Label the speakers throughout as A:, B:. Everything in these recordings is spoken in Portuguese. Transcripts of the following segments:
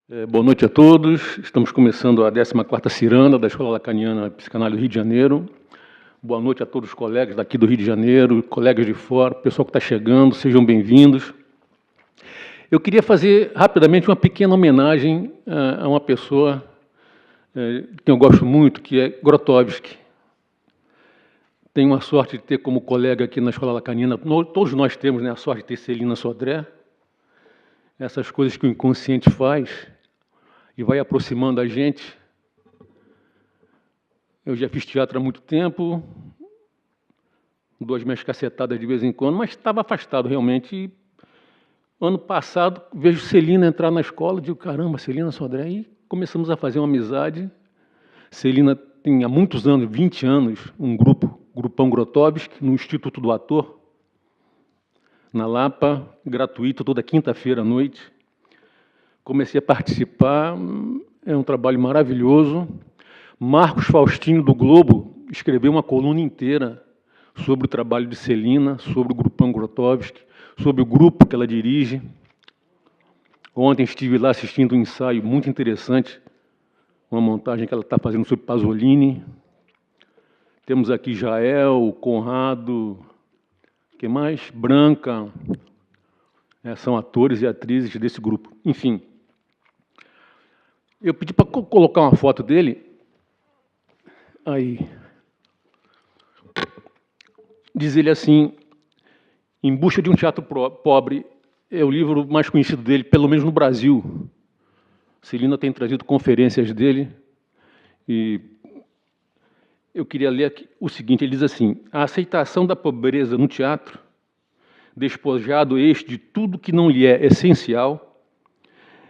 A: Boa noite a todos. Estamos começando a 14ª Ciranda da Escola Lacaniana Psicanálise do Rio de Janeiro. Boa noite a todos os colegas daqui do Rio de Janeiro, colegas de fora, pessoal que está chegando, sejam bem-vindos. Eu queria fazer rapidamente uma pequena homenagem a uma pessoa que eu gosto muito, que é Grotowski. Tenho a sorte de ter como colega aqui na Escola Lacaniana, todos nós temos, né, a sorte de ter Celina Sodré, essas coisas que o inconsciente faz e vai aproximando a gente. Eu já fiz teatro há muito tempo, dou as minhas cacetadas de vez em quando, mas estava afastado realmente. E, ano passado, vejo Celina entrar na escola, digo, caramba, Celina Sodré, e começamos a fazer uma amizade. Celina tem há muitos anos, 20 anos, um grupão Grotowski, no Instituto do Ator, na Lapa, gratuito, toda quinta-feira à noite. Comecei a participar, é um trabalho maravilhoso. Marcos Faustino, do Globo, escreveu uma coluna inteira sobre o trabalho de Celina, sobre o grupão Grotowski, sobre o grupo que ela dirige. Ontem estive lá assistindo um ensaio muito interessante, uma montagem que ela está fazendo sobre Pasolini. Temos aqui Jael, Conrado, que mais? Branca, são atores e atrizes desse grupo. Enfim, eu pedi para colocar uma foto dele. Aí, diz ele assim, Em Busca de um Teatro Pobre, é o livro mais conhecido dele, pelo menos no Brasil. Celina tem trazido conferências dele, e eu queria ler aqui o seguinte, ele diz assim, a aceitação da pobreza no teatro, despojado este de tudo que não lhe é essencial,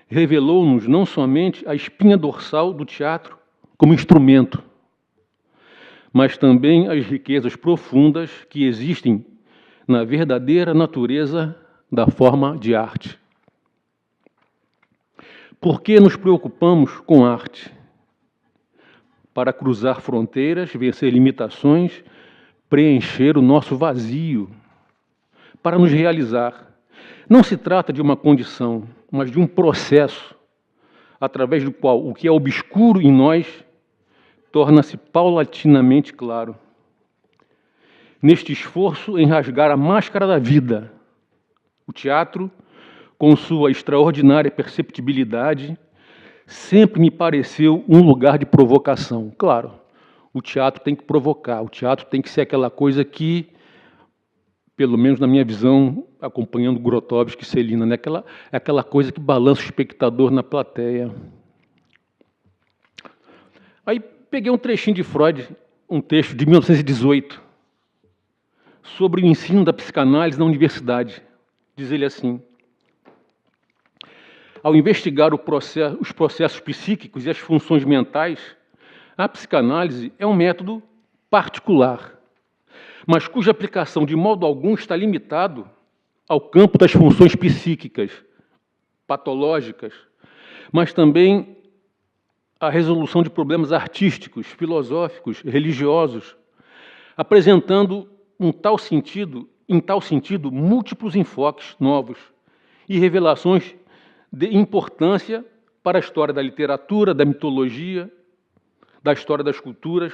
A: revelou-nos não somente a espinha dorsal do teatro como instrumento, mas também as riquezas profundas que existem na verdadeira natureza da forma de arte. Por que nos preocupamos com arte? Para cruzar fronteiras, vencer limitações, preencher o nosso vazio, para nos realizar. Não se trata de uma condição, mas de um processo, através do qual o que é obscuro em nós torna-se paulatinamente claro. Neste esforço em rasgar a máscara da vida, o teatro, com sua extraordinária perceptibilidade, sempre me pareceu um lugar de provocação. Claro, o teatro tem que provocar, o teatro tem que ser aquela coisa que, pelo menos na minha visão, acompanhando Grotowski e Celina, né? Aquela coisa que balança o espectador na plateia. Aí peguei um trechinho de Freud, um texto de 1918, sobre o ensino da psicanálise na universidade. Diz ele assim, ao investigar os processos psíquicos e as funções mentais, a psicanálise é um método particular, mas cuja aplicação de modo algum está limitado ao campo das funções psíquicas, patológicas, mas também à resolução de problemas artísticos, filosóficos, religiosos, apresentando em tal sentido, múltiplos enfoques novos e revelações de importância para a história da literatura, da mitologia, da história das culturas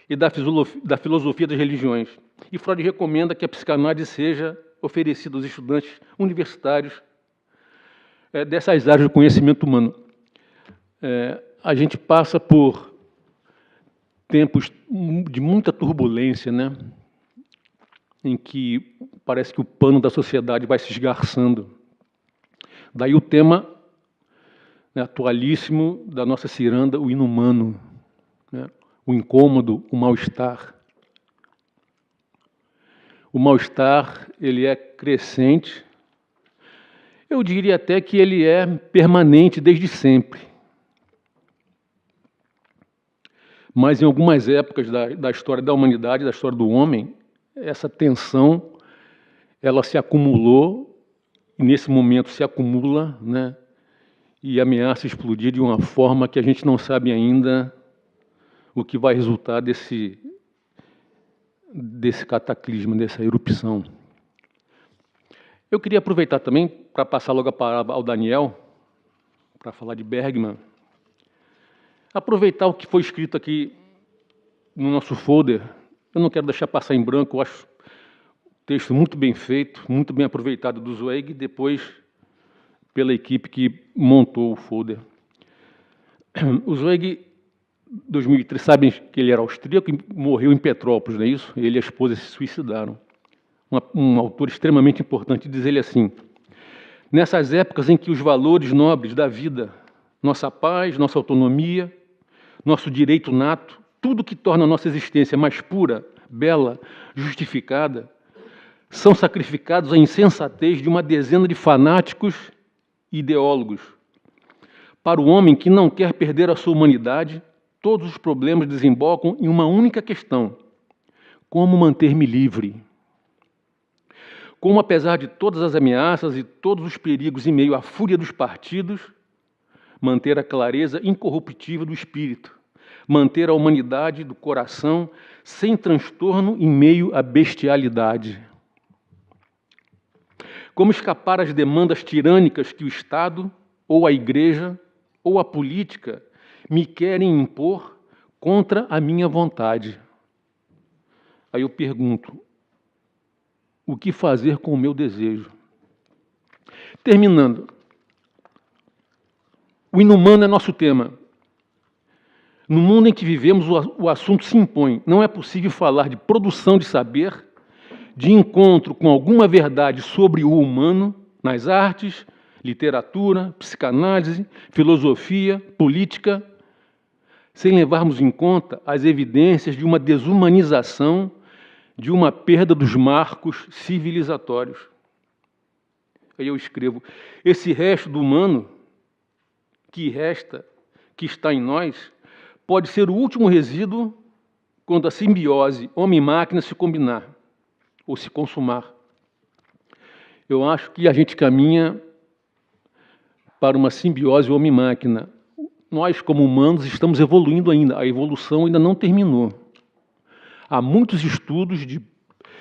A: e da filosofia das religiões. E Freud recomenda que a psicanálise seja oferecida aos estudantes universitários dessas áreas do conhecimento humano. A gente passa por tempos de muita turbulência, né? Em que parece que o pano da sociedade vai se esgarçando. Daí o tema, né, atualíssimo da nossa ciranda, o inumano, né? O incômodo, o mal-estar. O mal-estar, ele é crescente. Eu diria até que ele é permanente desde sempre. Mas em algumas épocas da história da humanidade, da história do homem, essa tensão, ela se acumulou, e nesse momento se acumula, né, e ameaça explodir de uma forma que a gente não sabe ainda o que vai resultar desse cataclisma, dessa erupção. Eu queria aproveitar também para passar logo a palavra ao Daniel, para falar de Bergman, aproveitar o que foi escrito aqui no nosso folder. Eu não quero deixar passar em branco, eu acho o texto muito bem feito, muito bem aproveitado do Zweig, depois pela equipe que montou o folder. O Zweig, 2003, sabem que ele era austríaco e morreu em Petrópolis, não é isso? Ele e a esposa se suicidaram. Um autor extremamente importante, diz ele assim: nessas épocas em que os valores nobres da vida, nossa paz, nossa autonomia, nosso direito nato, tudo que torna a nossa existência mais pura, bela, justificada, são sacrificados à insensatez de uma dezena de fanáticos e ideólogos. Para o homem que não quer perder a sua humanidade, todos os problemas desembocam em uma única questão: como manter-me livre? Como, apesar de todas as ameaças e todos os perigos em meio à fúria dos partidos, manter a clareza incorruptível do espírito, manter a humanidade do coração sem transtorno em meio à bestialidade. Como escapar às demandas tirânicas que o Estado, ou a Igreja, ou a política me querem impor contra a minha vontade. Aí eu pergunto, o que fazer com o meu desejo? Terminando, o inumano é nosso tema. No mundo em que vivemos, o assunto se impõe. Não é possível falar de produção de saber, de encontro com alguma verdade sobre o humano nas artes, literatura, psicanálise, filosofia, política, sem levarmos em conta as evidências de uma desumanização, de uma perda dos marcos civilizatórios. Aí eu escrevo, esse resto do humano que resta, que está em nós, pode ser o último resíduo quando a simbiose homem-máquina se combinar, ou se consumar. Eu acho que a gente caminha para uma simbiose homem-máquina. Nós, como humanos, estamos evoluindo ainda, a evolução ainda não terminou. Há muitos estudos de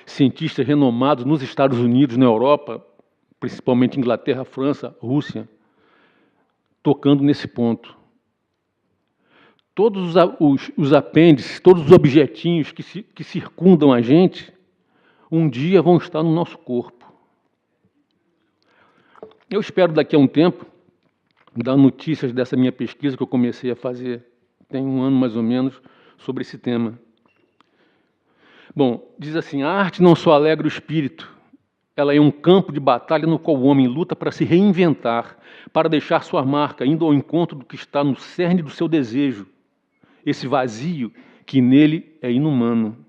A: cientistas renomados nos Estados Unidos, na Europa, principalmente Inglaterra, França, Rússia, tocando nesse ponto. Todos os apêndices, todos os objetinhos que circundam a gente, um dia vão estar no nosso corpo. Eu espero daqui a um tempo dar notícias dessa minha pesquisa que eu comecei a fazer, tem um ano mais ou menos, sobre esse tema. Bom, diz assim, a arte não só alegra o espírito, ela é um campo de batalha no qual o homem luta para se reinventar, para deixar sua marca, indo ao encontro do que está no cerne do seu desejo, esse vazio que nele é inumano.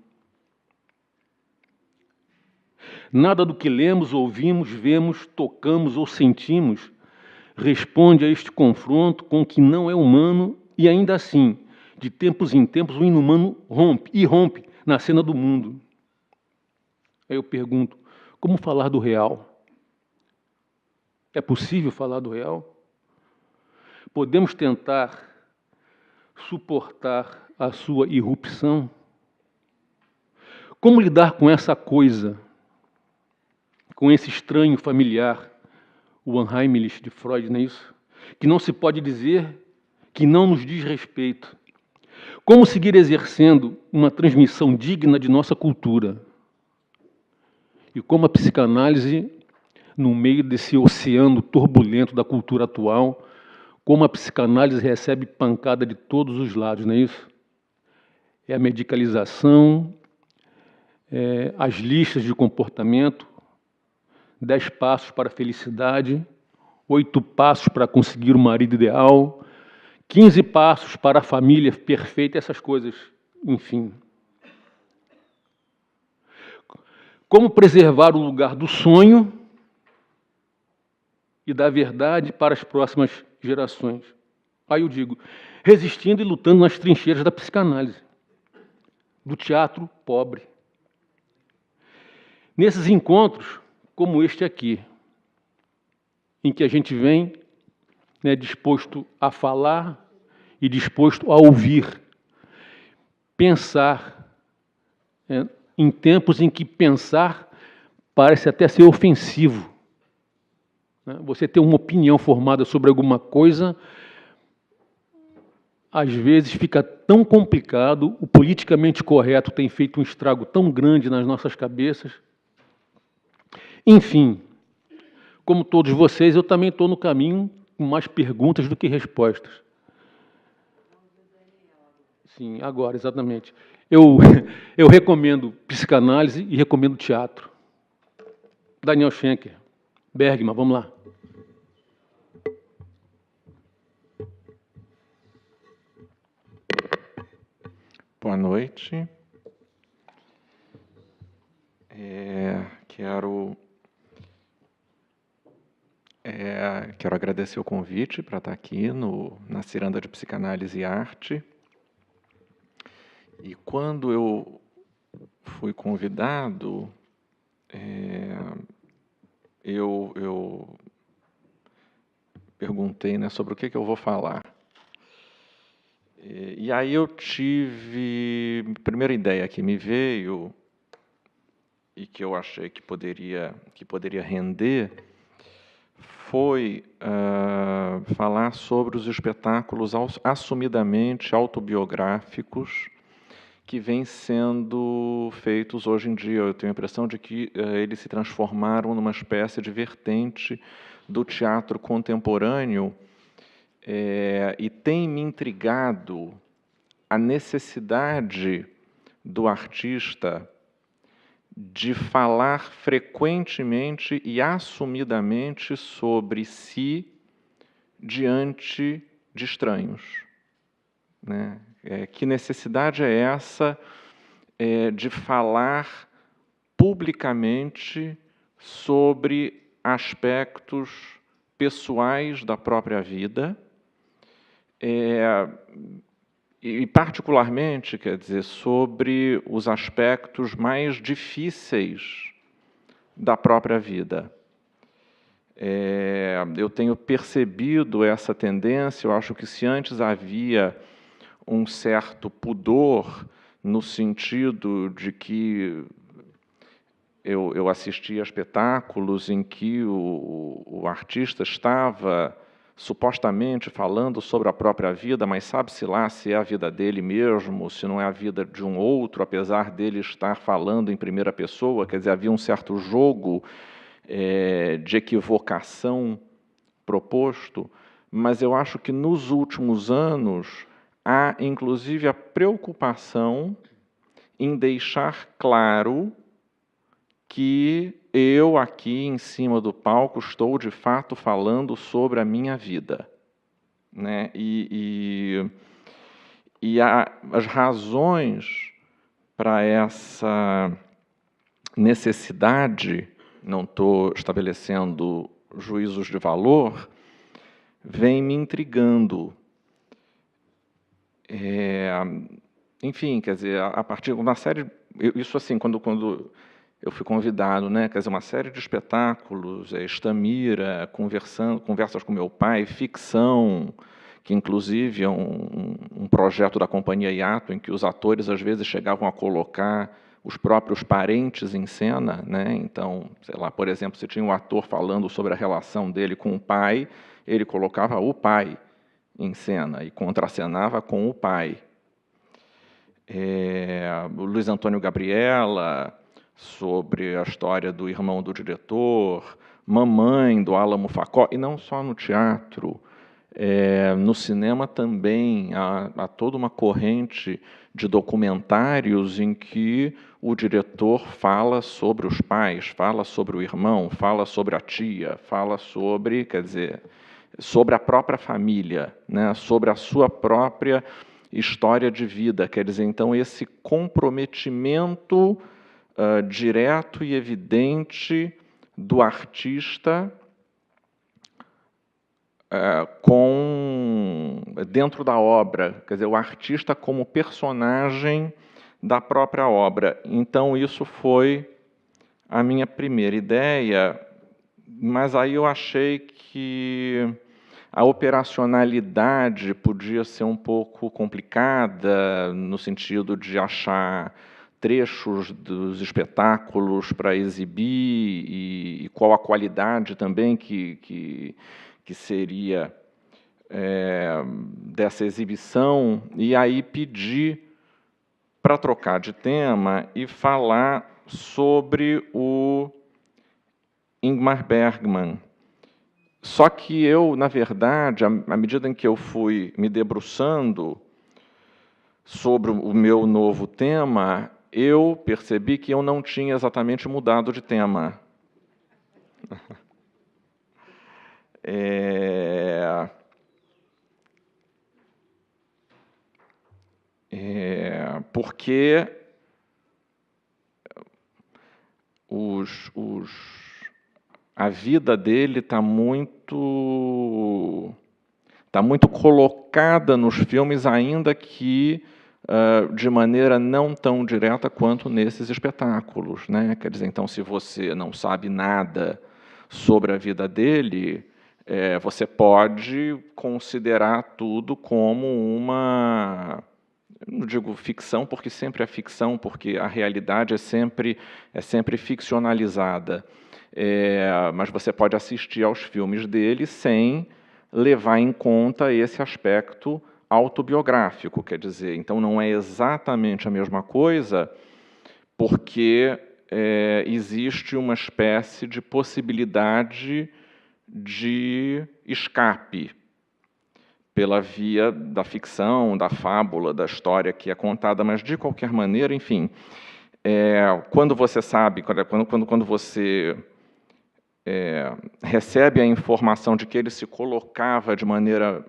A: Nada do que lemos, ouvimos, vemos, tocamos ou sentimos responde a este confronto com o que não é humano e, ainda assim, de tempos em tempos, o inumano rompe na cena do mundo. Aí eu pergunto, como falar do real? É possível falar do real? Podemos tentar suportar a sua irrupção? Como lidar com essa coisa, com esse estranho familiar, o Unheimlich de Freud, não é isso? Que não se pode dizer, que não nos diz respeito. Como seguir exercendo uma transmissão digna de nossa cultura? E como a psicanálise, no meio desse oceano turbulento da cultura atual, como a psicanálise recebe pancada de todos os lados, não é isso? É a medicalização, as listas de comportamento, 10 passos para a felicidade, 8 passos para conseguir o marido ideal, 15 passos para a família perfeita, essas coisas, enfim. Como preservar o lugar do sonho e da verdade para as próximas gerações? Aí eu digo, resistindo e lutando nas trincheiras da psicanálise, do teatro pobre. Nesses encontros, como este aqui, em que a gente vem disposto a falar e disposto a ouvir, pensar, em tempos em que pensar parece até ser ofensivo. né? Você ter uma opinião formada sobre alguma coisa, às vezes fica tão complicado, o politicamente correto tem feito um estrago tão grande nas nossas cabeças. Enfim, como todos vocês, eu também estou no caminho com mais perguntas do que respostas. Sim, agora, exatamente. Eu recomendo psicanálise e recomendo teatro. Daniel Schenker. Bergman, vamos lá.
B: Boa noite. Quero agradecer o convite para estar aqui na Ciranda de Psicanálise e Arte. E quando eu fui convidado, eu perguntei, né, sobre o que eu vou falar. E aí eu tive... A primeira ideia que me veio e que eu achei que poderia render foi falar sobre os espetáculos assumidamente autobiográficos que vêm sendo feitos hoje em dia. Eu tenho a impressão de que eles se transformaram numa espécie de vertente do teatro contemporâneo, e tem me intrigado a necessidade do artista de falar frequentemente e assumidamente sobre si diante de estranhos, né? Que necessidade é essa de falar publicamente sobre aspectos pessoais da própria vida, e particularmente, quer dizer, sobre os aspectos mais difíceis da própria vida. Eu tenho percebido essa tendência. Eu acho que se antes havia um certo pudor, no sentido de que eu assistia a espetáculos em que o artista estava supostamente falando sobre a própria vida, mas sabe-se lá se é a vida dele mesmo, se não é a vida de um outro, apesar dele estar falando em primeira pessoa. Quer dizer, havia um certo jogo de equivocação proposto, mas eu acho que nos últimos anos há, inclusive, a preocupação em deixar claro que eu, aqui em cima do palco, estou, de fato, falando sobre a minha vida, né? As razões para essa necessidade, não estou estabelecendo juízos de valor, vem me intrigando. Enfim, quer dizer, a partir de uma série... Isso assim, quando eu fui convidado, né, quer dizer, uma série de espetáculos, Estamira, conversas com meu pai, ficção, que inclusive é um projeto da Companhia Hiato, em que os atores às vezes chegavam a colocar os próprios parentes em cena, né? Então, sei lá, por exemplo, se tinha um ator falando sobre a relação dele com o pai, ele colocava o pai em cena e contracenava com o pai. O Luiz Antônio Gabriela, sobre a história do irmão do diretor, Mamãe, do Álamo Facó, e não só no teatro, no cinema também há toda uma corrente de documentários em que o diretor fala sobre os pais, fala sobre o irmão, fala sobre a tia, fala sobre, quer dizer, sobre a própria família, né, sobre a sua própria história de vida. Quer dizer, então, esse comprometimento direto e evidente do artista dentro da obra, quer dizer, o artista como personagem da própria obra. Então, isso foi a minha primeira ideia, mas aí eu achei que a operacionalidade podia ser um pouco complicada, no sentido de achar trechos dos espetáculos para exibir e qual a qualidade também que seria dessa exibição, e aí pedi para trocar de tema e falar sobre o Ingmar Bergman. Só que eu, na verdade, à medida em que eu fui me debruçando sobre o meu novo tema, eu percebi que eu não tinha exatamente mudado de tema. Porque a vida dele está muito colocada nos filmes, ainda que de maneira não tão direta quanto nesses espetáculos, né? Quer dizer, então, se você não sabe nada sobre a vida dele, você pode considerar tudo como uma... Não digo ficção, porque sempre é ficção, porque a realidade é sempre ficcionalizada. Mas você pode assistir aos filmes dele sem levar em conta esse aspecto autobiográfico, quer dizer, então não é exatamente a mesma coisa, porque existe uma espécie de possibilidade de escape pela via da ficção, da fábula, da história que é contada, mas de qualquer maneira, enfim, quando você sabe, quando você recebe a informação de que ele se colocava de maneira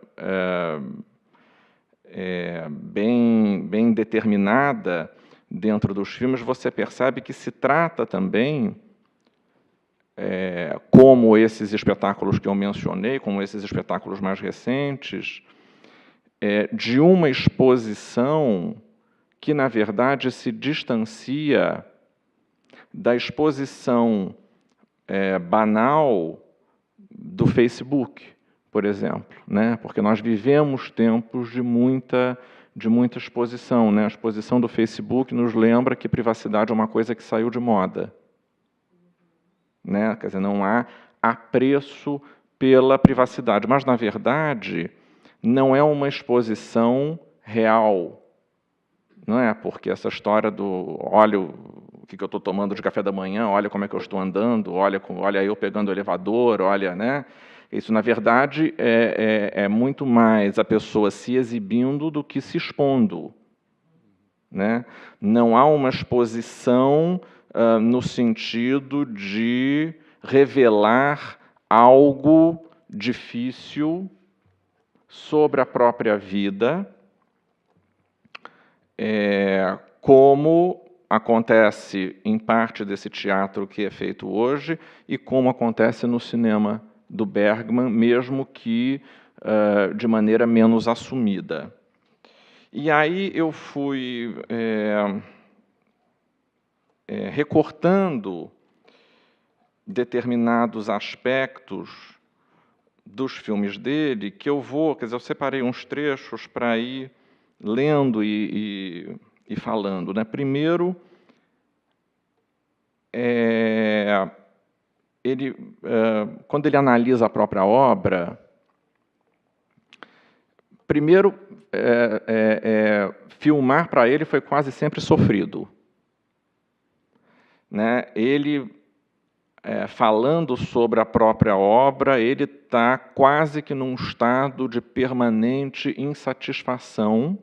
B: bem determinada dentro dos filmes, você percebe que se trata também, como esses espetáculos que eu mencionei, como esses espetáculos mais recentes, de uma exposição que, na verdade, se distancia da exposição banal do Facebook, por exemplo, né? Porque nós vivemos tempos de muita exposição, né? A exposição do Facebook nos lembra que privacidade é uma coisa que saiu de moda, né? Quer dizer, não há apreço pela privacidade, mas, na verdade, não é uma exposição real, não é? Porque essa história do olha o que eu estou tomando de café da manhã, olha como é que eu estou andando, olha eu pegando o elevador, olha, né? Isso, na verdade, é muito mais a pessoa se exibindo do que se expondo, né? Não há uma exposição no sentido de revelar algo difícil sobre a própria vida, como acontece em parte desse teatro que é feito hoje e como acontece no cinema do Bergman, mesmo que de maneira menos assumida. E aí eu fui recortando determinados aspectos dos filmes dele, que eu separei uns trechos para ir lendo e falando, né? Primeiro, quando ele analisa a própria obra, primeiro, filmar para ele foi quase sempre sofrido, né? Ele, falando sobre a própria obra, ele está quase que num estado de permanente insatisfação.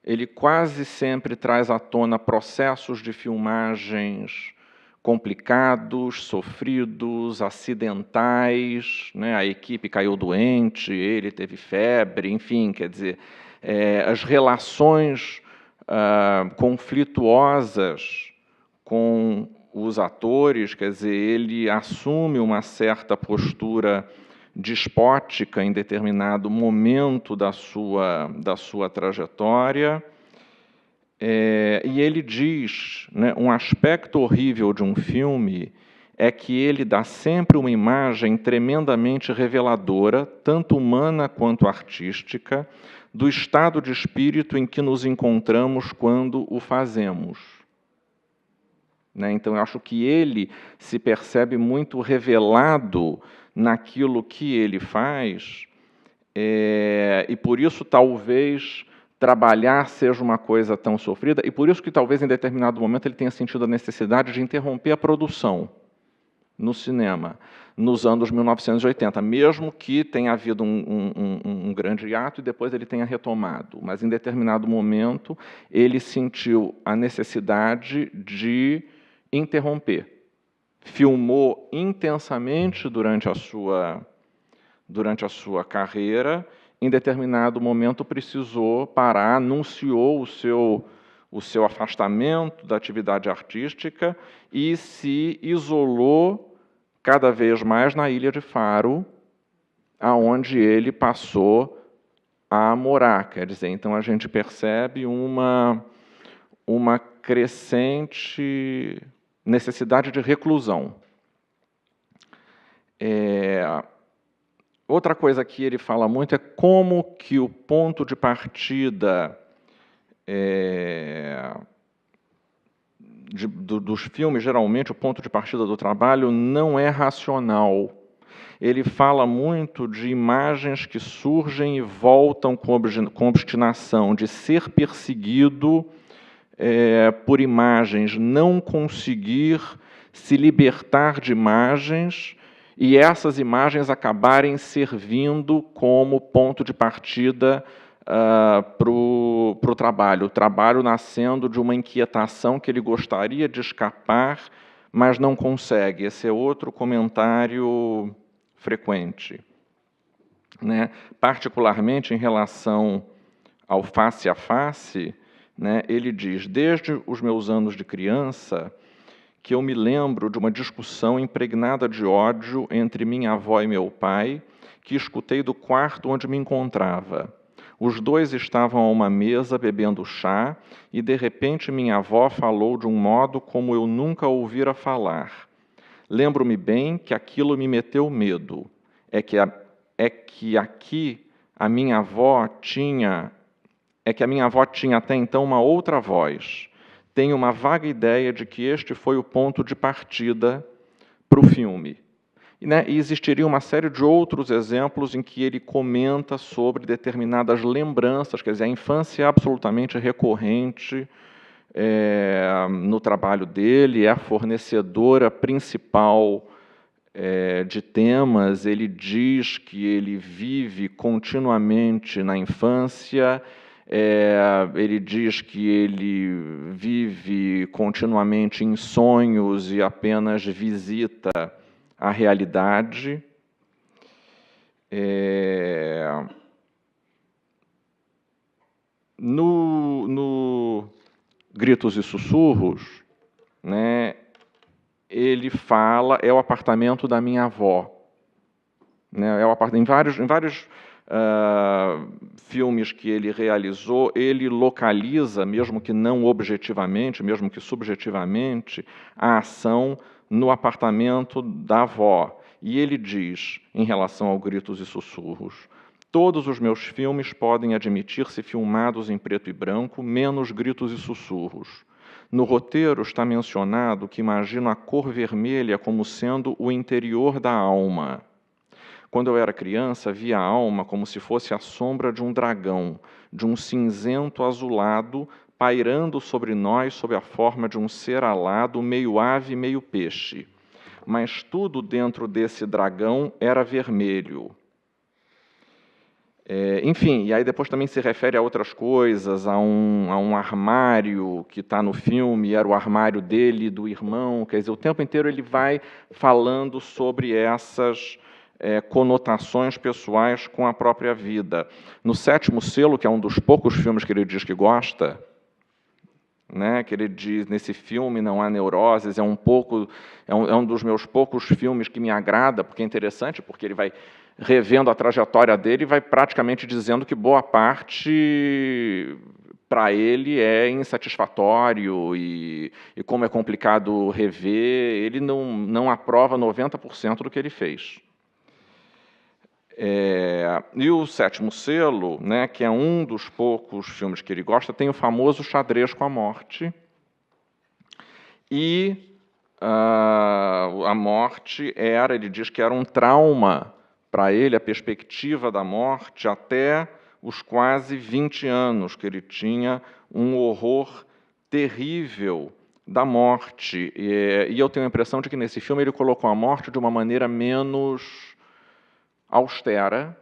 B: Ele quase sempre traz à tona processos de filmagens complicados, sofridos, acidentais, né? A equipe caiu doente, ele teve febre, enfim, quer dizer, as relações conflituosas com os atores, quer dizer, ele assume uma certa postura despótica em determinado momento da sua trajetória, e ele diz, né, um aspecto horrível de um filme é que ele dá sempre uma imagem tremendamente reveladora, tanto humana quanto artística, do estado de espírito em que nos encontramos quando o fazemos. né? Então, eu acho que ele se percebe muito revelado naquilo que ele faz, e por isso talvez trabalhar seja uma coisa tão sofrida, e por isso que talvez em determinado momento ele tenha sentido a necessidade de interromper a produção no cinema, nos anos 1980, mesmo que tenha havido um grande hiato e depois ele tenha retomado. Mas, em determinado momento, ele sentiu a necessidade de interromper. Filmou intensamente durante a sua carreira, em determinado momento precisou parar, anunciou o seu afastamento da atividade artística e se isolou cada vez mais na Ilha de Faro, aonde ele passou a morar. Quer dizer, então a gente percebe uma crescente necessidade de reclusão. Outra coisa que ele fala muito é como que o ponto de partida dos filmes, geralmente, o ponto de partida do trabalho não é racional. Ele fala muito de imagens que surgem e voltam com obstinação, de ser perseguido por imagens, não conseguir se libertar de imagens e essas imagens acabarem servindo como ponto de partida para o trabalho. O trabalho nascendo de uma inquietação que ele gostaria de escapar, mas não consegue. Esse é outro comentário frequente, né? Particularmente em relação ao face a face, né, ele diz: desde os meus anos de criança, que eu me lembro de uma discussão impregnada de ódio entre minha avó e meu pai, que escutei do quarto onde me encontrava. Os dois estavam a uma mesa bebendo chá e, de repente, minha avó falou de um modo como eu nunca ouvira falar. Lembro-me bem que aquilo me meteu medo. É que a minha avó tinha até então uma outra voz. Tenho uma vaga ideia de que este foi o ponto de partida para o filme. E existiria uma série de outros exemplos em que ele comenta sobre determinadas lembranças, quer dizer, a infância é absolutamente recorrente no trabalho dele, é a fornecedora principal de temas. Ele diz que ele vive continuamente na infância, ele diz que ele vive continuamente em sonhos e apenas visita a realidade. No Gritos e Sussurros, né, ele fala, é o apartamento da minha avó. Né, em vários filmes que ele realizou, ele localiza, mesmo que não objetivamente, mesmo que subjetivamente, a ação no apartamento da avó. E ele diz, em relação ao Gritos e Sussurros: todos os meus filmes podem admitir-se filmados em preto e branco, menos Gritos e Sussurros. No roteiro está mencionado que imagino a cor vermelha como sendo o interior da alma. Quando eu era criança, via a alma como se fosse a sombra de um dragão, de um cinzento azulado, pairando sobre nós sob a forma de um ser alado, meio ave, meio peixe. Mas tudo dentro desse dragão era vermelho. Enfim, e aí depois também se refere a outras coisas, a um armário que está no filme, era o armário dele e do irmão. Quer dizer, o tempo inteiro ele vai falando sobre essas conotações pessoais com a própria vida. No Sétimo Selo, que é um dos poucos filmes que ele diz que gosta, né, que ele diz, nesse filme não há neuroses, é um dos meus poucos filmes que me agrada, porque é interessante, porque ele vai revendo a trajetória dele e vai praticamente dizendo que boa parte para ele é insatisfatório e como é complicado rever, ele não aprova 90% do que ele fez. E o Sétimo Selo, né, que é um dos poucos filmes que ele gosta, tem o famoso Xadrez com a Morte. E a morte ele diz que era um trauma para ele, a perspectiva da morte, até os quase 20 anos, que ele tinha um horror terrível da morte. E eu tenho a impressão de que nesse filme ele colocou a morte de uma maneira menos austera,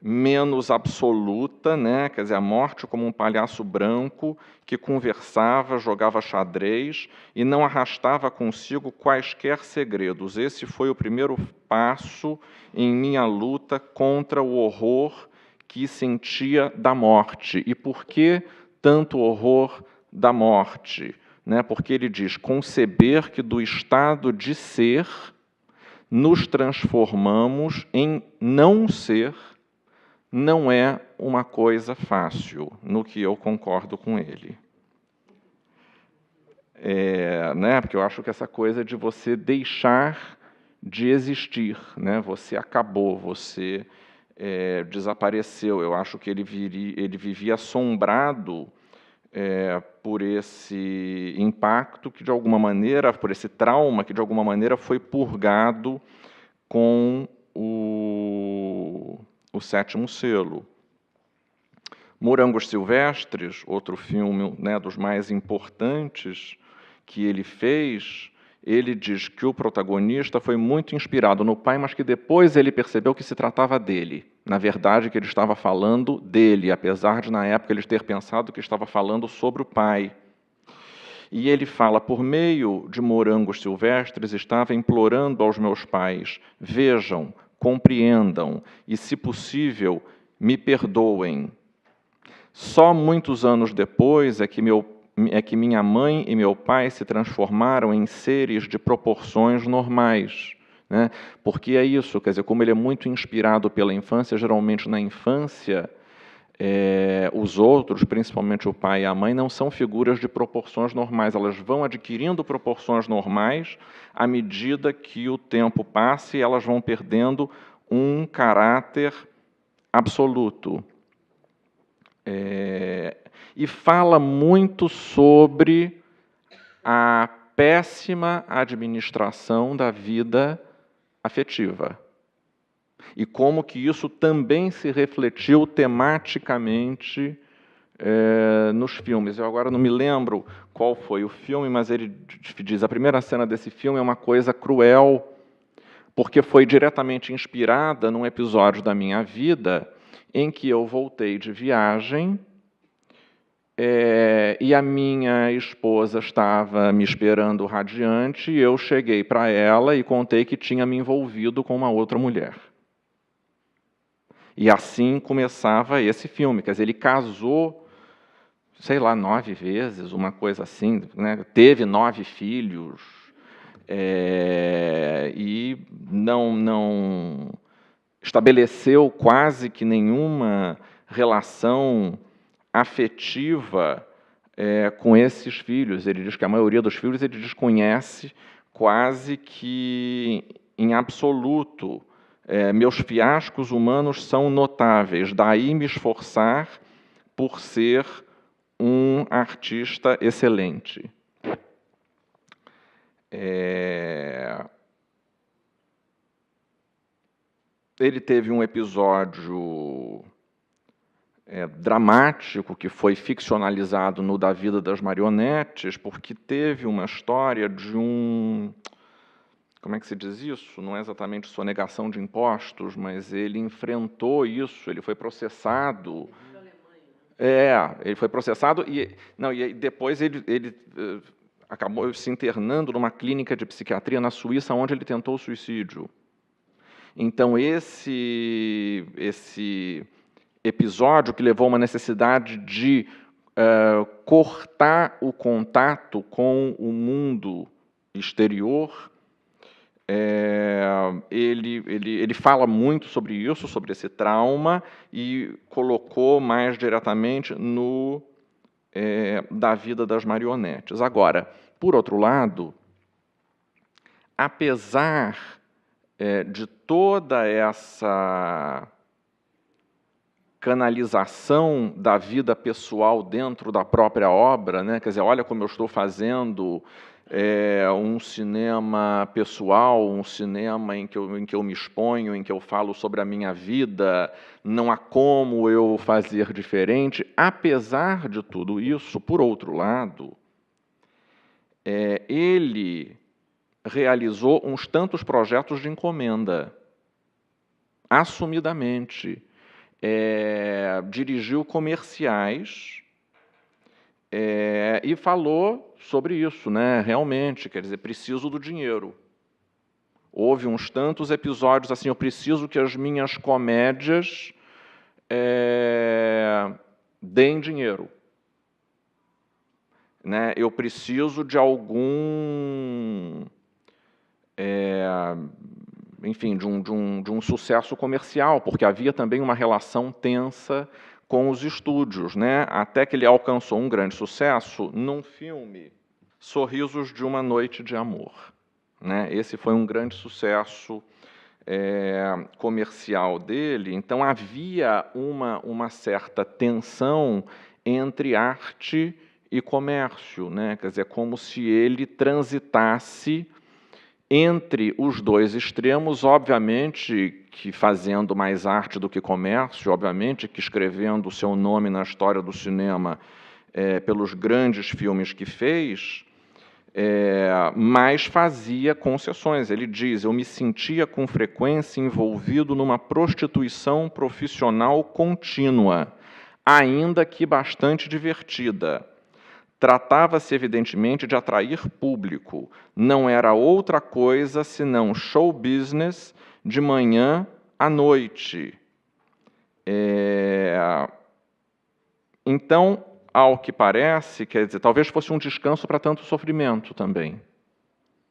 B: menos absoluta, né? Quer dizer, a morte como um palhaço branco que conversava, jogava xadrez e não arrastava consigo quaisquer segredos. Esse foi o primeiro passo em minha luta contra o horror que sentia da morte. E por que tanto horror da morte? Né? Porque ele diz, conceber que do estado de ser nos transformamos em não ser não é uma coisa fácil, no que eu concordo com ele. Né? Porque eu acho que essa coisa de você deixar de existir, né? Você acabou, você desapareceu. Eu acho que ele vivia assombrado por esse impacto que, de alguma maneira, por esse trauma que, de alguma maneira, foi purgado com o Sétimo Selo. Morangos Silvestres, outro filme, né, dos mais importantes que ele fez, ele diz que o protagonista foi muito inspirado no pai, mas que depois ele percebeu que se tratava dele. Na verdade, que ele estava falando dele, apesar de, na época, ele ter pensado que estava falando sobre o pai. E ele fala, por meio de Morangos Silvestres, estava implorando aos meus pais, vejam, compreendam e, se possível, me perdoem. Só muitos anos depois é que minha mãe e meu pai se transformaram em seres de proporções normais. Né? Porque é isso, quer dizer, como ele é muito inspirado pela infância, geralmente na infância, os outros, principalmente o pai e a mãe, não são figuras de proporções normais. Elas vão adquirindo proporções normais à medida que o tempo passa e elas vão perdendo um caráter absoluto. E fala muito sobre a péssima administração da vida afetiva. E como que isso também se refletiu tematicamente nos filmes. Eu agora não me lembro qual foi o filme, mas ele diz, a primeira cena desse filme é uma coisa cruel, porque foi diretamente inspirada num episódio da minha vida em que eu voltei de viagem e a minha esposa estava me esperando radiante, e eu cheguei para ela e contei que tinha me envolvido com uma outra mulher. E assim começava esse filme. Quer dizer, ele casou, sei lá, 9 vezes, uma coisa assim, né? Teve 9 filhos, e não estabeleceu quase que nenhuma relação afetiva com esses filhos. Ele diz que a maioria dos filhos ele desconhece quase que em absoluto. Meus fiascos humanos são notáveis, daí me esforçar por ser um artista excelente. Ele teve um episódio dramático que foi ficcionalizado no Da Vida das Marionetes, porque teve uma história de um... Como é que se diz isso? Não é exatamente sonegação de impostos, mas ele enfrentou isso, ele foi processado. Ele foi processado e depois ele acabou se internando numa clínica de psiquiatria na Suíça, onde ele tentou o suicídio. Então, esse episódio que levou a uma necessidade de cortar o contato com o mundo exterior, ele fala muito sobre isso, sobre esse trauma, e colocou mais diretamente no Da Vida das Marionetes. Agora, por outro lado, apesar de toda essa canalização da vida pessoal dentro da própria obra, né? Quer dizer, olha como eu estou fazendo um cinema pessoal, um cinema em que eu me exponho, em que eu falo sobre a minha vida, não há como eu fazer diferente. Apesar de tudo isso, por outro lado, ele realizou uns tantos projetos de encomenda, assumidamente. Dirigiu comerciais e falou sobre isso, né? Realmente, quer dizer, preciso do dinheiro. Houve uns tantos episódios assim, eu preciso que as minhas comédias deem dinheiro. Né? Eu preciso de algum... enfim, de um sucesso comercial, porque havia também uma relação tensa com os estúdios, né? Até que ele alcançou um grande sucesso num filme, Sorrisos de uma Noite de Amor. Né? Esse foi um grande sucesso comercial dele, então havia uma certa tensão entre arte e comércio, né? Quer dizer, como se ele transitasse entre os dois extremos, obviamente que fazendo mais arte do que comércio, obviamente que escrevendo o seu nome na história do cinema pelos grandes filmes que fez, mas fazia concessões. Ele diz, eu me sentia com frequência envolvido numa prostituição profissional contínua, ainda que bastante divertida. Tratava-se, evidentemente, de atrair público. Não era outra coisa senão show business de manhã à noite. Então, ao que parece, quer dizer, talvez fosse um descanso para tanto sofrimento também.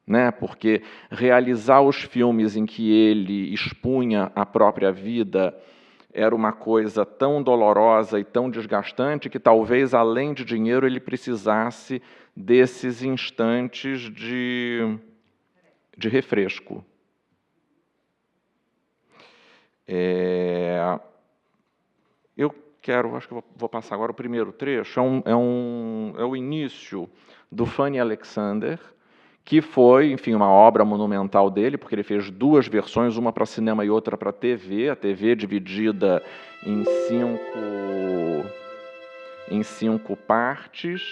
B: Né? Porque realizar os filmes em que ele expunha a própria vida era uma coisa tão dolorosa e tão desgastante que talvez, além de dinheiro, ele precisasse desses instantes de refresco. Eu acho que vou passar agora o primeiro trecho, é o início do Fanny Alexander, que foi, enfim, uma obra monumental dele, porque ele fez duas versões, uma para cinema e outra para TV, a TV dividida em cinco partes,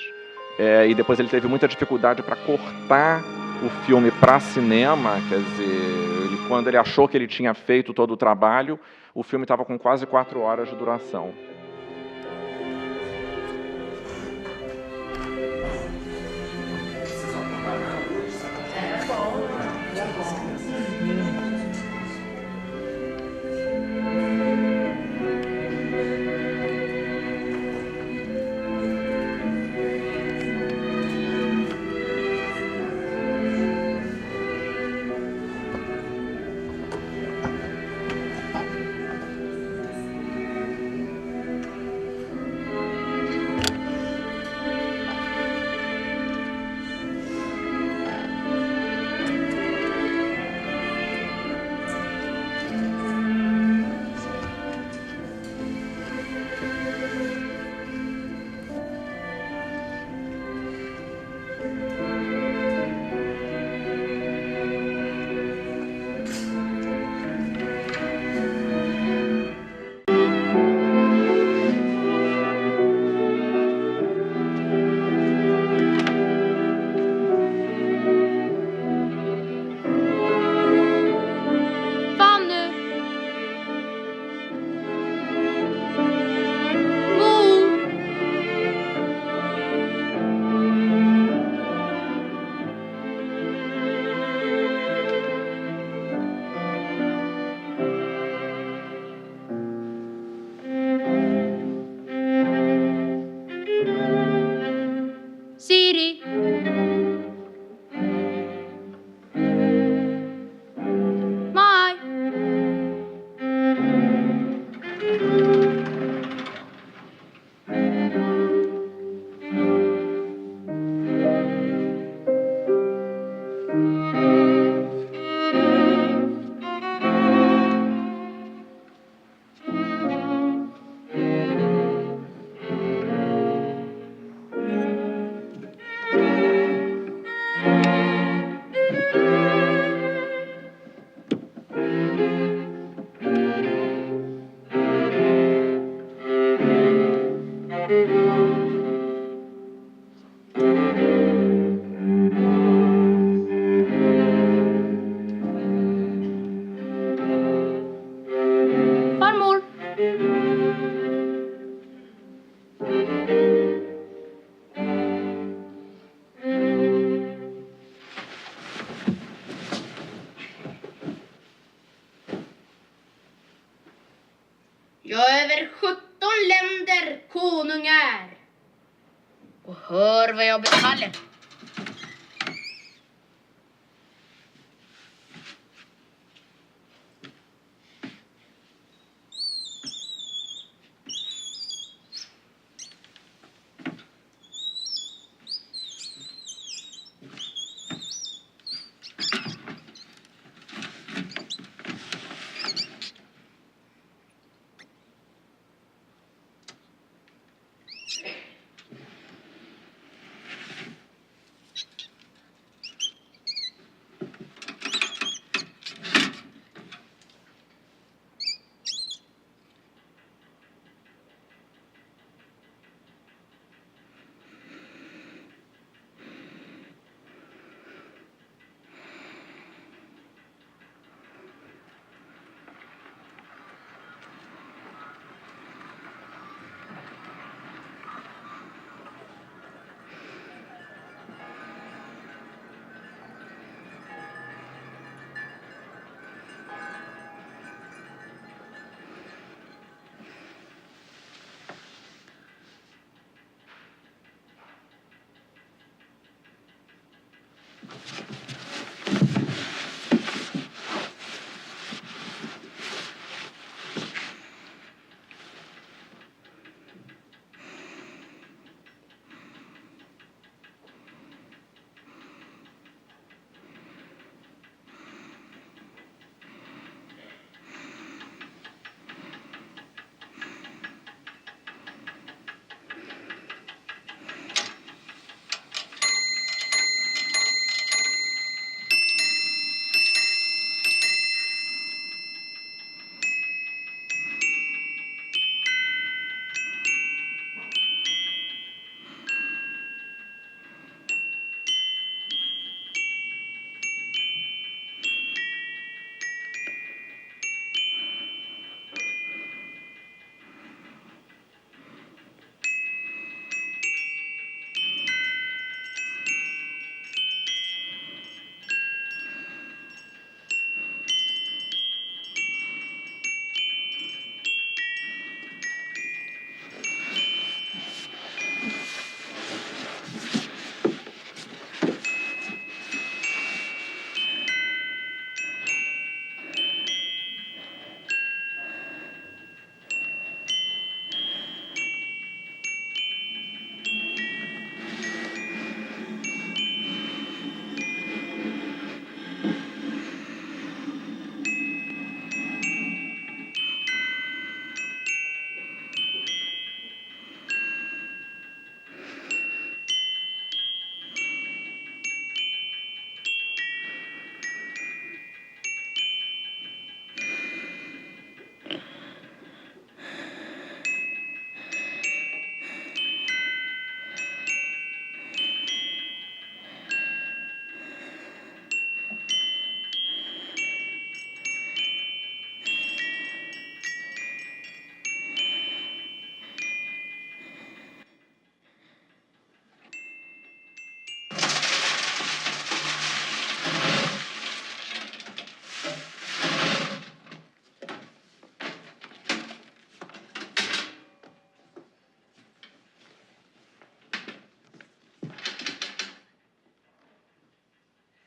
B: e depois ele teve muita dificuldade para cortar o filme para cinema, quer dizer, quando ele achou que ele tinha feito todo o trabalho, o filme estava com quase 4 horas de duração.
C: över 17 länder konung är. Och hör vad jag befaller.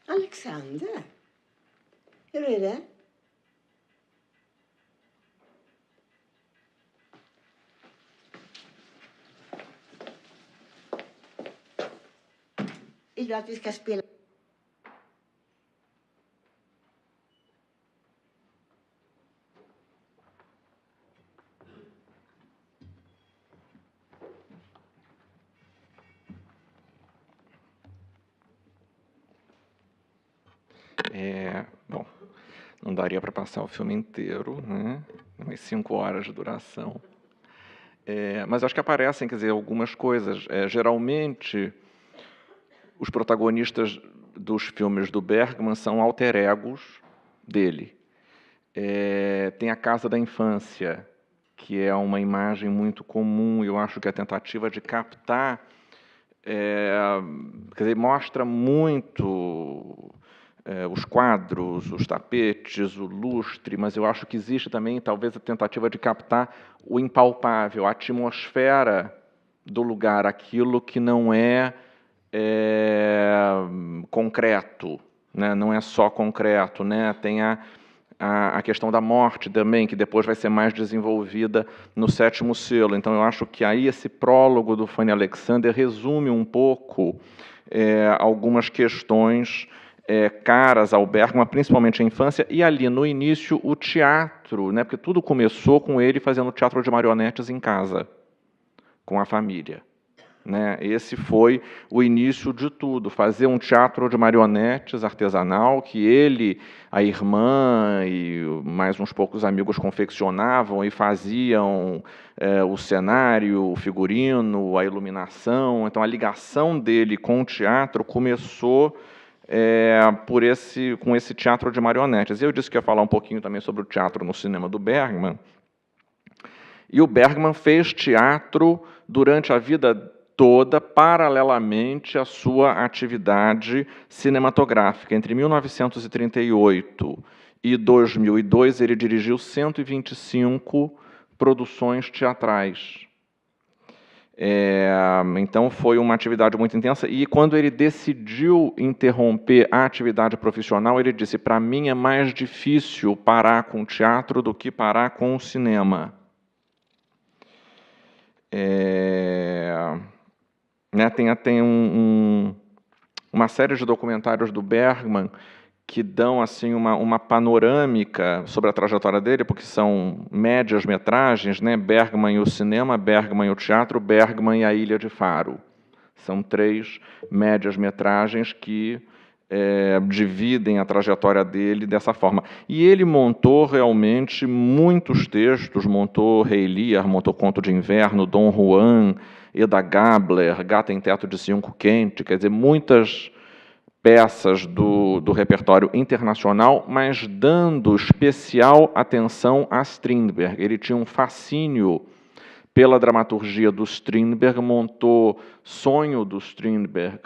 D: Alexander, hur är det? Vill du att vi ska spela?
B: Bom, não daria para passar o filme inteiro, né? Umas 5 horas de duração. Mas acho que aparecem, quer dizer, algumas coisas. Geralmente, os protagonistas dos filmes do Bergman são alter egos dele. Tem a Casa da Infância, que é uma imagem muito comum, eu acho que a tentativa de captar, quer dizer, mostra muito os quadros, os tapetes, o lustre, mas eu acho que existe também, talvez, a tentativa de captar o impalpável, a atmosfera do lugar, aquilo que não é, concreto, né? Não é só concreto, né? Tem a questão da morte também, que depois vai ser mais desenvolvida no 7º selo. Então, eu acho que aí esse prólogo do Fanny Alexander resume um pouco algumas questões caras ao Bergman, principalmente a infância, e ali no início o teatro, né? Porque tudo começou com ele fazendo teatro de marionetes em casa, com a família. Né? Esse foi o início de tudo, fazer um teatro de marionetes artesanal que ele, a irmã e mais uns poucos amigos confeccionavam e faziam o cenário, o figurino, a iluminação. Então, a ligação dele com o teatro começou com esse teatro de marionetes. Eu disse que ia falar um pouquinho também sobre o teatro no cinema do Bergman. E o Bergman fez teatro durante a vida toda, paralelamente à sua atividade cinematográfica. Entre 1938 e 2002, ele dirigiu 125 produções teatrais. Então, foi uma atividade muito intensa. E, quando ele decidiu interromper a atividade profissional, ele disse: para mim é mais difícil parar com o teatro do que parar com o cinema. Tem uma série de documentários do Bergman que dão assim uma panorâmica sobre a trajetória dele, porque são médias-metragens, né? Bergman e o cinema, Bergman e o teatro, Bergman e a Ilha de Faro. São 3 médias-metragens que dividem a trajetória dele dessa forma. E ele montou realmente muitos textos, montou Rei Lear, montou Conto de Inverno, Dom Juan, Eda Gabler, Gata em Teto de Zinco Quente, quer dizer, muitas peças do repertório internacional, mas dando especial atenção a Strindberg. Ele tinha um fascínio pela dramaturgia do Strindberg, montou Sonho do Strindberg.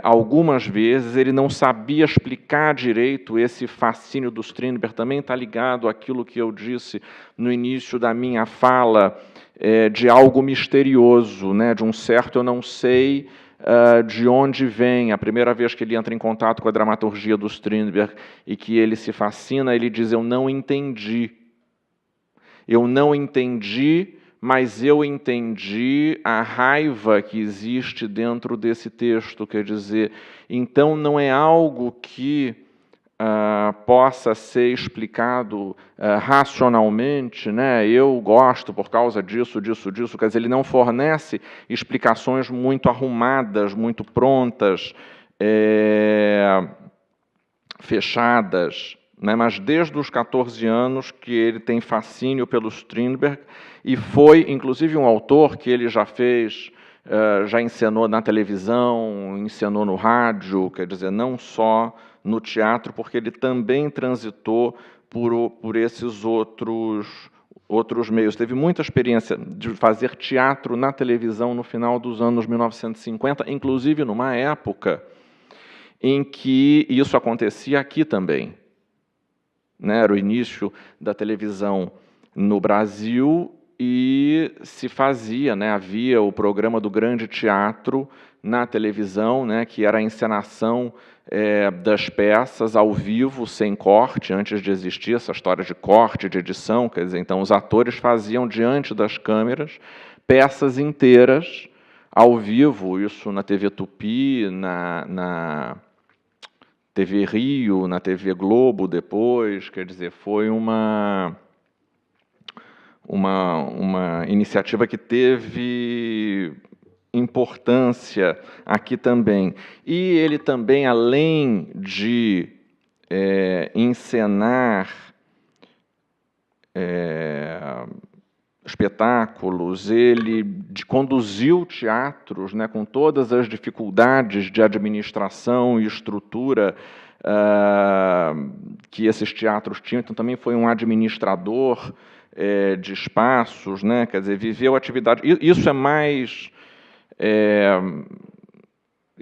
B: Algumas vezes ele não sabia explicar direito esse fascínio do Strindberg, também está ligado àquilo que eu disse no início da minha fala, de algo misterioso, né? De um certo eu não sei de onde vem. A primeira vez que ele entra em contato com a dramaturgia do Strindberg e que ele se fascina, ele diz: eu não entendi. Eu não entendi, mas eu entendi a raiva que existe dentro desse texto. Quer dizer, então não é algo que possa ser explicado racionalmente, né? Eu gosto por causa disso, disso, disso. Quer dizer, ele não fornece explicações muito arrumadas, muito prontas, fechadas, né? Mas desde os 14 anos que ele tem fascínio pelo Strindberg, e foi, inclusive, um autor que ele já fez, já encenou na televisão, encenou no rádio, quer dizer, não só no teatro, porque ele também transitou por esses outros meios. Teve muita experiência de fazer teatro na televisão no final dos anos 1950, inclusive numa época em que isso acontecia aqui também. Né? Era o início da televisão no Brasil e se fazia, né? Havia o programa do Grande Teatro na televisão, né? Que era a encenação das peças ao vivo, sem corte, antes de existir essa história de corte, de edição. Quer dizer, então, os atores faziam diante das câmeras peças inteiras ao vivo, isso na TV Tupi, na TV Rio, na TV Globo depois. Quer dizer, foi uma iniciativa que teve importância aqui também. E ele também, além de encenar espetáculos, ele conduziu teatros, né, com todas as dificuldades de administração e estrutura que esses teatros tinham. Então, também foi um administrador de espaços, né? Quer dizer, viveu atividade. Isso é mais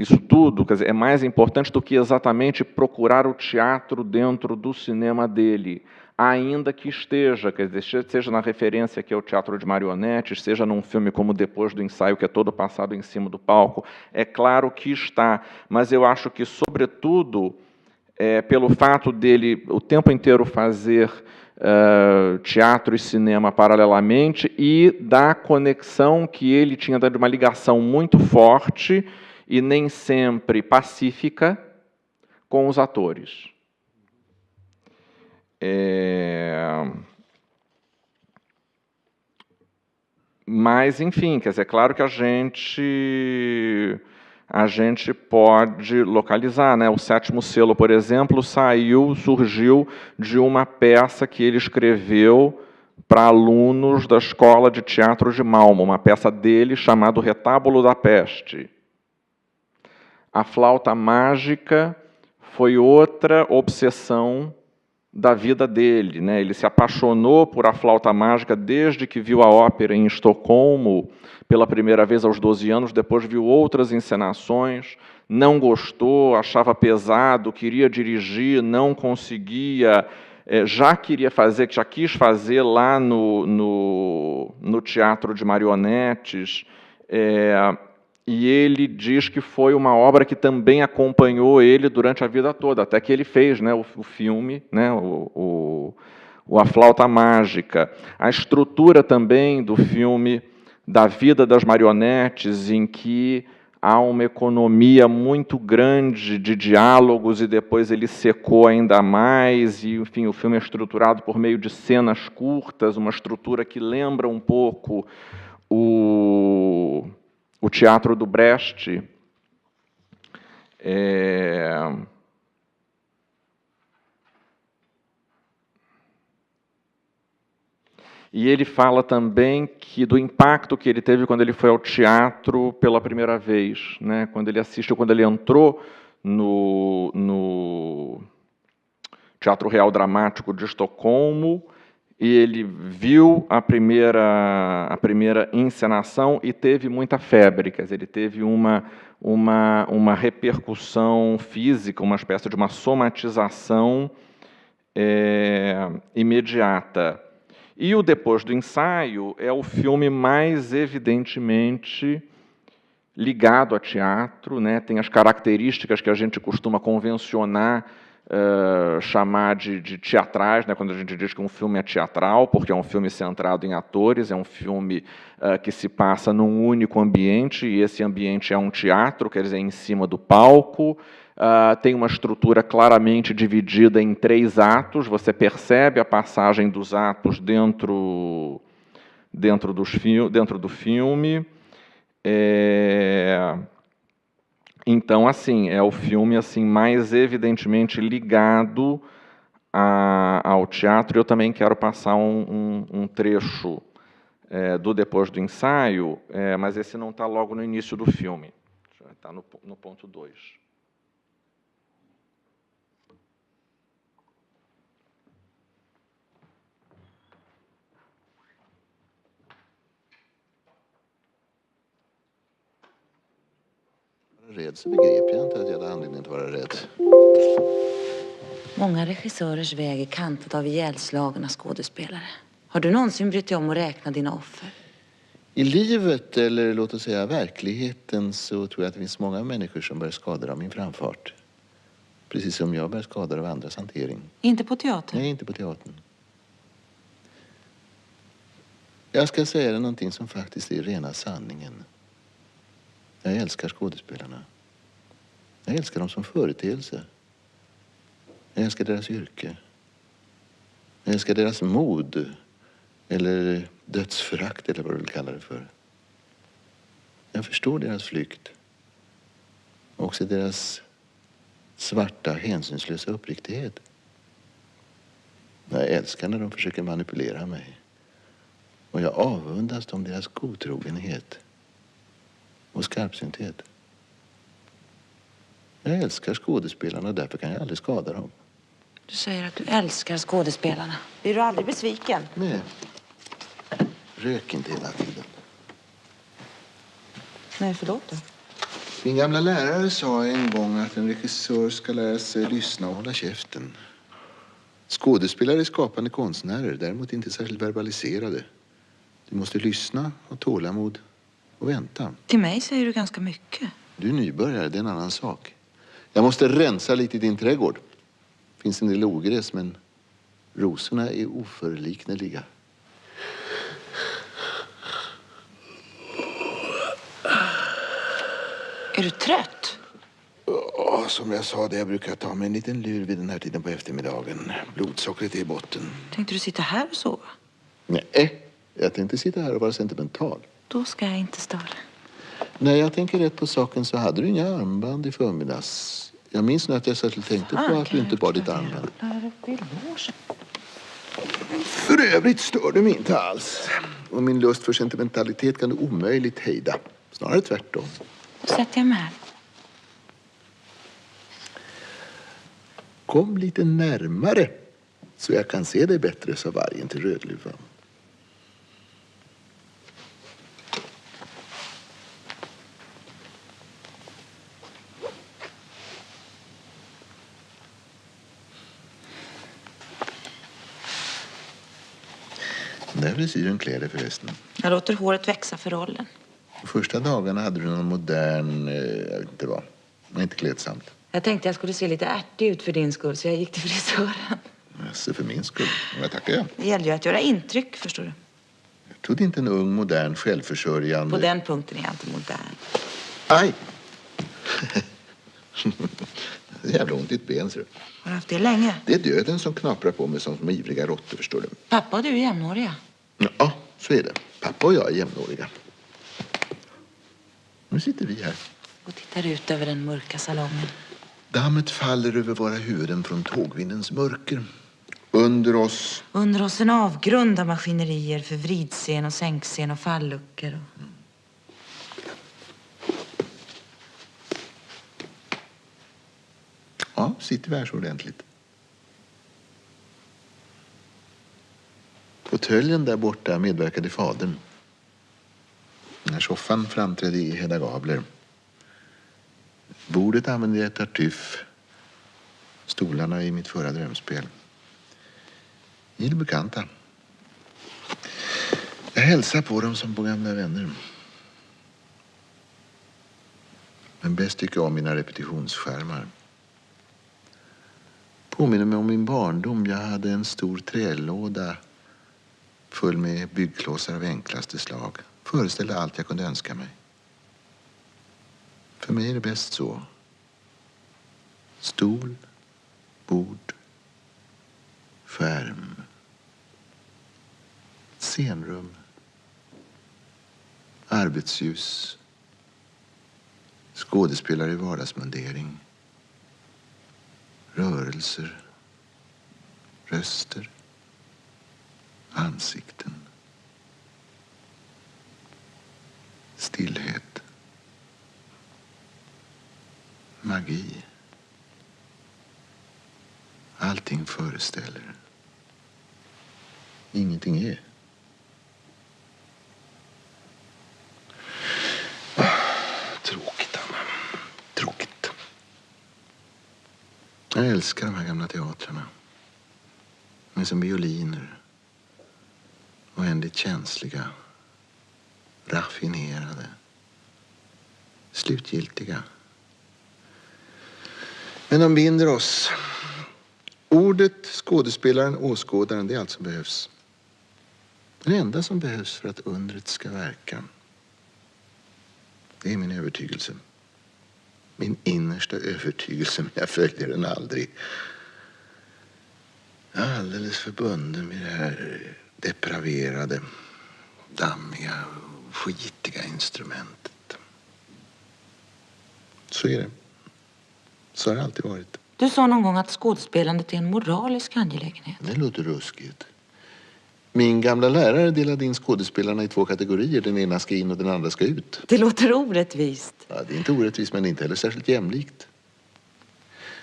B: isso tudo, quer dizer, é mais importante do que exatamente procurar o teatro dentro do cinema dele, ainda que esteja, quer dizer, seja na referência que é o teatro de marionetes, seja num filme como Depois do Ensaio, que é todo passado em cima do palco, é claro que está, mas eu acho que, sobretudo, pelo fato dele o tempo inteiro fazer teatro e cinema paralelamente e da conexão que ele tinha, de uma ligação muito forte e nem sempre pacífica com os atores. Mas, enfim, quer dizer, é claro que a gente pode localizar, né? O Sétimo Selo, por exemplo, surgiu de uma peça que ele escreveu para alunos da Escola de Teatro de Malmö, uma peça dele chamada O Retábulo da Peste. A Flauta Mágica foi outra obsessão da vida dele, né? Ele se apaixonou por A Flauta Mágica desde que viu a ópera em Estocolmo pela primeira vez aos 12 anos, depois viu outras encenações, não gostou, achava pesado, queria dirigir, não conseguia, já quis fazer lá no Teatro de Marionetes, e ele diz que foi uma obra que também acompanhou ele durante a vida toda, até que ele fez, né, o filme, né, A Flauta Mágica. A estrutura também do filme da vida das marionetes, em que há uma economia muito grande de diálogos e depois ele secou ainda mais, e, enfim, o filme é estruturado por meio de cenas curtas, uma estrutura que lembra um pouco o teatro do Brecht. E ele fala também do impacto que ele teve quando ele foi ao teatro pela primeira vez, né? Quando ele entrou no Teatro Real Dramático de Estocolmo, e ele viu a primeira encenação e teve muita febre, quer dizer, ele teve uma repercussão física, uma espécie de uma somatização imediata. E o Depois do Ensaio é o filme mais evidentemente ligado a teatro, né? Tem as características que a gente costuma convencionar, chamar de teatrais, né, quando a gente diz que um filme é teatral, porque é um filme centrado em atores, é um filme que se passa num único ambiente, e esse ambiente é um teatro, quer dizer, em cima do palco. Tem uma estrutura claramente dividida em 3 atos, você percebe a passagem dos atos dentro do filme. Então, assim, é o filme assim mais evidentemente ligado ao teatro. Eu também quero passar um trecho do Depois do Ensaio, mas esse não está logo no início do filme, está no ponto 2.
E: Rädd så begrep jag inte att jag hade anledning att vara rädd.
F: Många regissörers väg är kantad av ihjälslagna skådespelare. Har du någonsin brytt dig om att räkna dina offer?
E: I livet, eller låt oss säga verkligheten, så tror jag att det finns många människor som bär skador av min framfart. Precis som jag bär skador av andras hantering.
F: Inte på teatern?
E: Nej, inte på teatern. Jag ska säga dig någonting som faktiskt är rena sanningen. Jag älskar skådespelarna. Jag älskar dem som företeelse. Jag älskar deras yrke. Jag älskar deras mod. Eller dödsförakt, eller vad du vill kalla det för. Jag förstår deras flykt. Också deras svarta, hänsynslösa uppriktighet. Jag älskar när de försöker manipulera mig. Och jag avundas dem deras godtrogenhet och skarpsynthet. Jag älskar skådespelarna och därför kan jag aldrig skada dem.
F: Du säger att du älskar skådespelarna. Blir du aldrig besviken?
E: Nej. Rök inte hela tiden.
F: Nej, förlåt då.
E: Min gamla lärare sa en gång att en regissör ska lära sig lyssna och hålla käften. Skådespelare är skapande konstnärer, däremot inte särskilt verbaliserade. Du måste lyssna, ha tålamod och vänta.
F: Till mig säger du ganska mycket.
E: Du är nybörjare, det är en annan sak. Jag måste rensa lite i din trädgård. Det finns en del ogräs, men rosorna är oförlikneliga.
F: Är du trött?
E: Som jag sa, jag brukar ta mig en liten lur vid den här tiden på eftermiddagen. Blodsockret är i botten.
F: Tänkte du sitta här och sova?
E: Nej, jag tänkte sitta här och vara sentimental.
F: Då ska jag inte störa.
E: När jag tänker rätt på saken så hade du inga armband i förmiddags. Jag minns nu att jag särskilt tänkte på att du inte bar ditt armband. För övrigt stör du mig inte alls. Och min lust för sentimentalitet kan du omöjligt hejda. Snarare tvärtom.
F: Då sätter jag mig här.
E: Kom lite närmare så jag kan se dig bättre, sa vargen till Rödluvan. Den där frisyren klär dig förresten.
F: Jag låter håret växa för rollen.
E: De första dagarna hade du någon modern, jag vet inte vad, men inte klädsamt.
F: Jag tänkte jag skulle se lite ärtig ut för din skull, så jag gick till frisören.
E: Så för min skull. Vad tackar jag?
F: Det gäller ju att göra intryck, förstår du.
E: Jag trodde inte en ung, modern, självförsörjande...
F: På den punkten är jag inte modern.
E: Aj! Det är jävla ont i ett ben, ser du.
F: Har du haft det länge?
E: Det är döden som knaprar på mig som ivriga råttor, förstår du.
F: Pappa och du är jämnåriga.
E: Ja, så är det. Pappa och jag är jämnåriga. Nu sitter vi här.
F: Och tittar ut över den mörka salongen.
E: Dammet faller över våra huvuden från tågvindens mörker. Under oss
F: en avgrund av maskinerier för vridscen och sänkscen och falluckor.
E: Ja, sitter vi här så ordentligt. Fåtöljen där borta medverkade fadern. När soffan framträdde i Hedda Gabler. Bordet använde jag tartuff. Stolarna i mitt förra drömspel. Ni är bekanta. Jag hälsar på dem som på gamla vänner. Men bäst tycker jag om mina repetitionsskärmar. Påminner mig om min barndom. Jag hade en stor trälåda full med byggklossar av enklaste slag. Föreställde allt jag kunde önska mig. För mig är det bäst så. Stol, bord, skärm, scenrum, arbetsljus, skådespelare i vardagsmundering, rörelser, röster, ansikten, stillhet, magi. Allting föreställer. Ingenting är. Tråkigt, Anna. Tråkigt. Jag älskar de här gamla teatrarna. De är som violiner. Oändligt känsliga. Raffinerade. Slutgiltiga. Men de binder oss. Ordet, skådespelaren, åskådaren, det är allt som behövs. Det enda som behövs för att undret ska verka. Det är min övertygelse. Min innersta övertygelse, men jag följer den aldrig. Jag är alldeles för bunden vid det här depraverade, dammiga och skitiga instrumentet. Så är det. Så har det alltid varit.
F: Du sa någon gång att skådespelandet är en moralisk angelägenhet.
E: Det låter ruskigt. Min gamla lärare delade in skådespelarna i 2 kategorier. Den ena ska in och den andra ska ut.
F: Det låter orättvist.
E: Ja, det är inte orättvist, men inte heller särskilt jämlikt.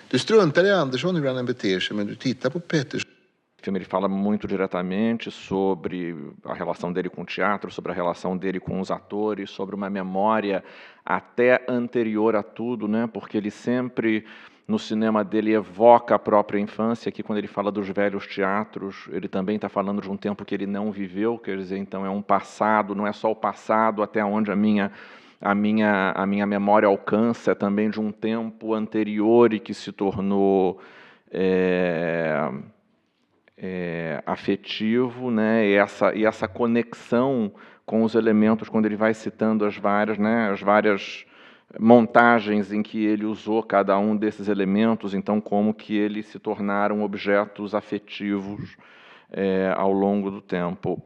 E: Du struntar i Andersson hur han än beter sig, men du tittar på Pettersson.
B: filme ele fala muito diretamente sobre a relação dele com o teatro, sobre a relação dele com os atores, sobre uma memória até anterior a tudo, né? Porque ele sempre, no cinema dele, evoca a própria infância, que quando ele fala dos velhos teatros, ele também está falando de um tempo que ele não viveu, quer dizer, então é um passado, não é só o passado até onde a minha memória alcança, é também de um tempo anterior e que se tornou afetivo, né? E essa conexão com os elementos, quando ele vai citando as várias montagens em que ele usou cada um desses elementos, então como que eles se tornaram objetos afetivos ao longo do tempo.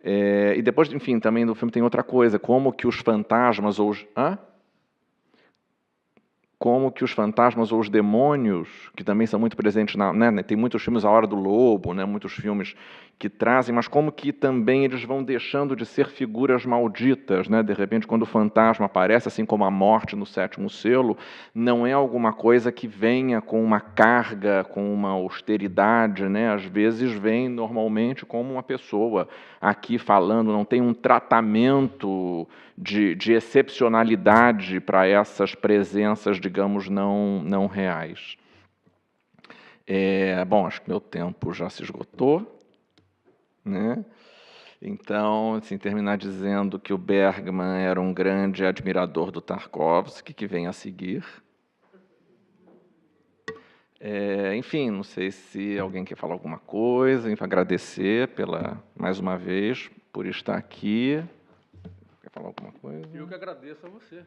B: E depois, enfim, também no filme tem outra coisa, como que os fantasmas ou os demônios, que também são muito presentes, tem muitos filmes A Hora do Lobo, né, muitos filmes que trazem, mas como que também eles vão deixando de ser figuras malditas, né? De repente, quando o fantasma aparece, assim como a morte no Sétimo Selo, não é alguma coisa que venha com uma carga, com uma austeridade, né? Às vezes vem normalmente como uma pessoa aqui falando, não tem um tratamento de excepcionalidade para essas presenças, digamos, não reais. Bom, acho que meu tempo já se esgotou, né? Então, assim, terminar dizendo que o Bergman era um grande admirador do Tarkovsky, que vem a seguir. Enfim, não sei se alguém quer falar alguma coisa, agradecer mais uma vez por estar aqui. Quer falar alguma coisa?
A: Eu que agradeço a você.